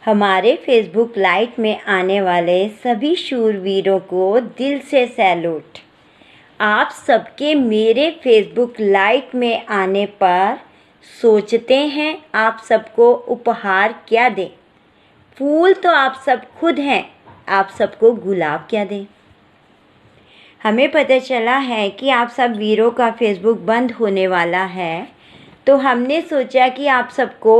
हमारे Facebook live में आने वाले सभी शूरवीरों को दिल से सैल्यूट। आप सबके मेरे फेसबुक लाइव में आने पर सोचते हैं आप सबको उपहार क्या दें। फूल तो आप सब खुद हैं, आप सबको गुलाब क्या दें। हमें पता चला है कि आप सब वीरों का फेसबुक बंद होने वाला है, तो हमने सोचा कि आप सबको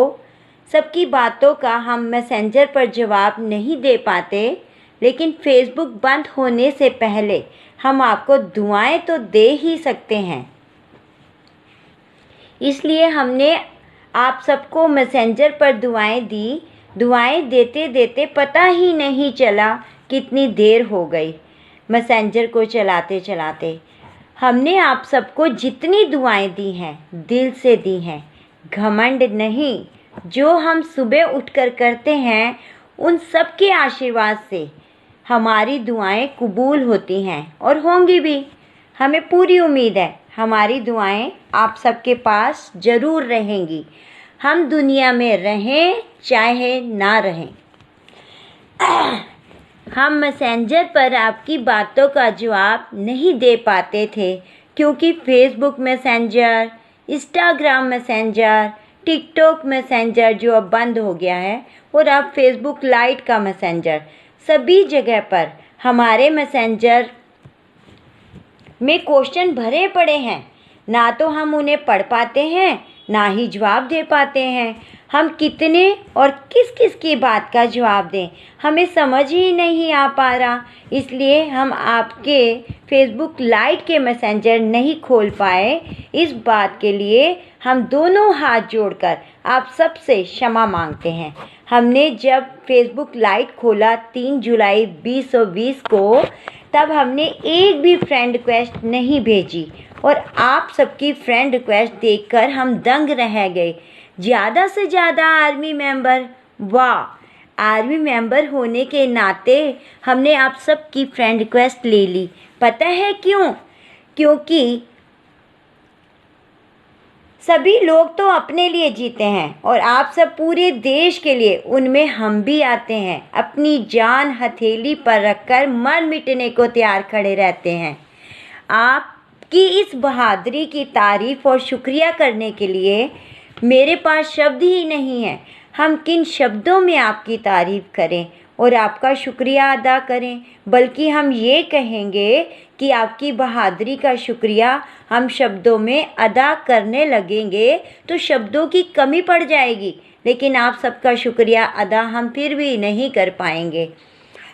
सबकी बातों का हम मैसेंजर पर जवाब नहीं दे पाते, लेकिन फेसबुक बंद होने से पहले हम आपको दुआएं तो दे ही सकते हैं। इसलिए हमने आप सबको मैसेंजर पर दुआएं दी। दुआएं देते देते पता ही नहीं चला कितनी देर हो गई मैसेंजर को चलाते चलाते। हमने आप सबको जितनी दुआएं दी हैं दिल से दी हैं, घमंड नहीं। जो हम सुबह उठकर करते हैं उन सब के आशीर्वाद से हमारी दुआएं कबूल होती हैं और होंगी भी। हमें पूरी उम्मीद है हमारी दुआएं आप सबके पास ज़रूर रहेंगी, हम दुनिया में रहें चाहे ना रहें। हम मैसेंजर पर आपकी बातों का जवाब नहीं दे पाते थे, क्योंकि Facebook messenger, Instagram messenger, TikTok messenger जो अब बंद हो गया है, और अब फेसबुक लाइव का मैसेंजर, सभी जगह पर हमारे मैसेंजर में क्वेश्चन भरे पड़े हैं। ना तो हम उन्हें पढ़ पाते हैं, ना ही जवाब दे पाते हैं। हम कितने और किस किस की बात का जवाब दें, हमें समझ ही नहीं आ पा रहा। इसलिए हम आपके फेसबुक लाइव के मैसेंजर नहीं खोल पाए। इस बात के लिए हम दोनों हाथ जोड़कर आप सबसे क्षमा मांगते हैं। हमने जब फेसबुक लाइव खोला 3 जुलाई 2020 को, तब हमने एक भी फ्रेंड रिक्वेस्ट नहीं भेजी, और आप सबकी फ्रेंड रिक्वेस्ट देखकर हम दंग रह गए। ज़्यादा से ज़्यादा आर्मी मेंबर, वाह! आर्मी मेंबर होने के नाते हमने आप सबकी फ्रेंड रिक्वेस्ट ले ली। पता है क्यों? क्योंकि सभी लोग तो अपने लिए जीते हैं और आप सब पूरे देश के लिए, उनमें हम भी आते हैं। अपनी जान हथेली पर रखकर मर मिटने को तैयार खड़े रहते हैं। आपकी इस बहादुरी की तारीफ और शुक्रिया करने के लिए मेरे पास शब्द ही नहीं है। हम किन शब्दों में आपकी तारीफ करें और आपका शुक्रिया अदा करें, बल्कि हम ये कहेंगे कि आपकी बहादुरी का शुक्रिया हम शब्दों में अदा करने लगेंगे तो शब्दों की कमी पड़ जाएगी, लेकिन आप सबका शुक्रिया अदा हम फिर भी नहीं कर पाएंगे।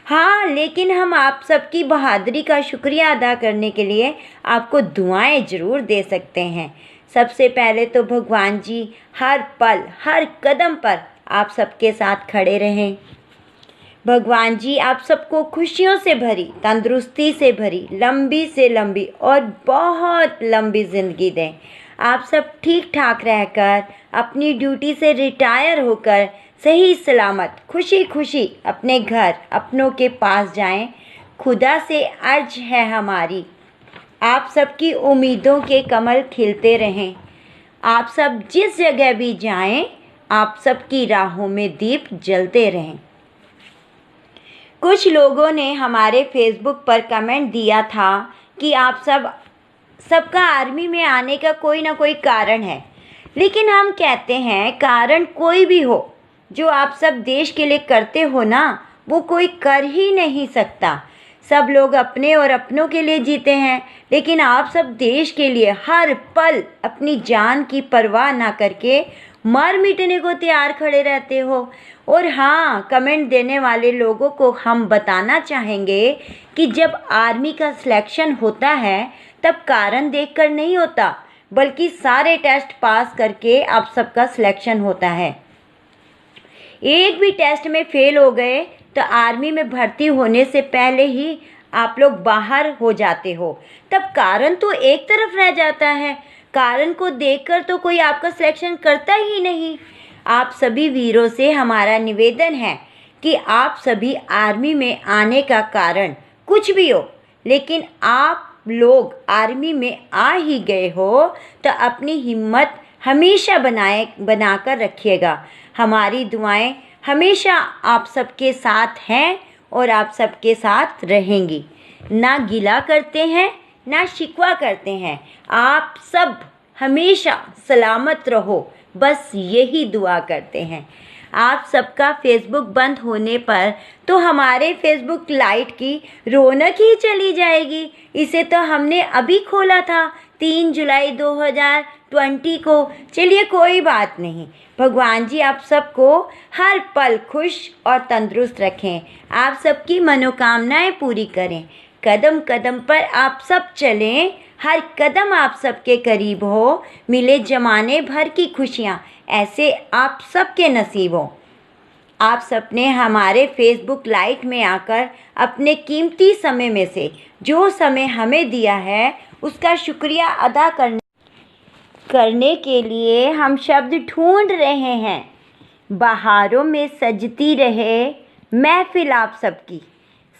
हाँ, लेकिन हम आप सबकी बहादुरी का शुक्रिया अदा करने के लिए आपको दुआएं ज़रूर दे सकते हैं। सबसे पहले तो भगवान जी हर पल हर कदम पर आप सबके साथ खड़े रहें। भगवान जी आप सबको खुशियों से भरी, तंदुरुस्ती से भरी, लंबी से लंबी और बहुत लंबी ज़िंदगी दें। आप सब ठीक ठाक रहकर अपनी ड्यूटी से रिटायर होकर सही सलामत खुशी खुशी अपने घर अपनों के पास जाएं। खुदा से अर्ज है हमारी, आप सबकी उम्मीदों के कमल खिलते रहें। आप सब जिस जगह भी जाएं, आप सबकी राहों में दीप जलते रहें। कुछ लोगों ने हमारे फेसबुक पर कमेंट दिया था कि आप सबका आर्मी में आने का कोई ना कोई कारण है, लेकिन हम कहते हैं कारण कोई भी हो, जो आप सब देश के लिए करते हो ना, वो कोई कर ही नहीं सकता। सब लोग अपने और अपनों के लिए जीते हैं, लेकिन आप सब देश के लिए हर पल अपनी जान की परवाह ना करके मर मिटने को तैयार खड़े रहते हो। और हाँ, कमेंट देने वाले लोगों को हम बताना चाहेंगे कि जब आर्मी का सिलेक्शन होता है तब कारण देखकर नहीं होता, बल्कि सारे टेस्ट पास करके आप सबका सिलेक्शन होता है। एक भी टेस्ट में फेल हो गए तो आर्मी में भर्ती होने से पहले ही आप लोग बाहर हो जाते हो, तब कारण तो एक तरफ रह जाता है। कारण को देखकर तो कोई आपका सिलेक्शन करता ही नहीं। आप सभी वीरों से हमारा निवेदन है कि आप सभी आर्मी में आने का कारण कुछ भी हो, लेकिन आप लोग आर्मी में आ ही गए हो तो अपनी हिम्मत हमेशा बनाकर रखिएगा। हमारी दुआएं हमेशा आप सबके साथ हैं और आप सबके साथ रहेंगी। ना गिला करते हैं, ना शिकवा करते हैं। आप सब हमेशा सलामत रहो, बस यही दुआ करते हैं। आप सबका फेसबुक बंद होने पर तो हमारे फेसबुक लाइट की रौनक ही चली जाएगी। इसे तो हमने अभी खोला था 3 जुलाई 2020 को। चलिए कोई बात नहीं, भगवान जी आप सबको हर पल खुश और तंदुरुस्त रखें, आप सबकी मनोकामनाएं पूरी करें। कदम कदम पर आप सब चलें, हर कदम आप सबके करीब हो, मिले जमाने भर की खुशियाँ ऐसे आप सबके नसीब हो। आप सबने हमारे फेसबुक लाइव में आकर अपने कीमती समय में से जो समय हमें दिया है उसका शुक्रिया अदा करने के लिए हम शब्द ढूंढ रहे हैं। बहारों में सजती रहे महफिल आप सबकी,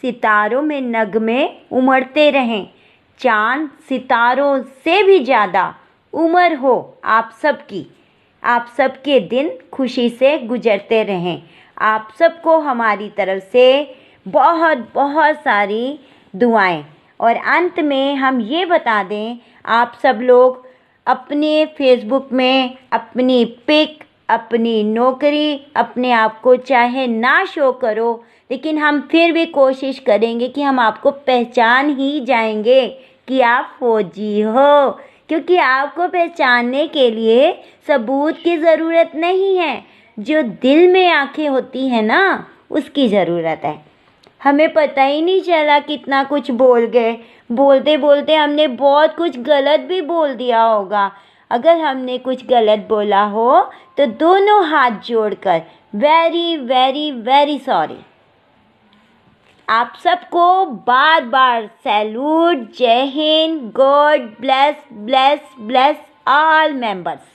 सितारों में नगमे उमड़ते रहें, चांद सितारों से भी ज़्यादा उम्र हो आप सबकी। आप सबके दिन खुशी से गुजरते रहें। आप सबको हमारी तरफ से बहुत बहुत सारी दुआएं। और अंत में हम ये बता दें, आप सब लोग अपने फेसबुक में अपनी पिक, अपनी नौकरी, अपने आप को चाहे ना शो करो, लेकिन हम फिर भी कोशिश करेंगे कि हम आपको पहचान ही जाएंगे कि आप फौजी हो, क्योंकि आपको पहचानने के लिए सबूत की ज़रूरत नहीं है, जो दिल में आंखें होती हैं ना उसकी ज़रूरत है। हमें पता ही नहीं चला कितना कुछ बोल गए, बोलते बोलते हमने बहुत कुछ गलत भी बोल दिया होगा। अगर हमने कुछ गलत बोला हो तो दोनों हाथ जोड़कर वेरी वेरी वेरी सॉरी। आप सबको बार बार सैल्यूट। जय Hind. God bless bless bless all members.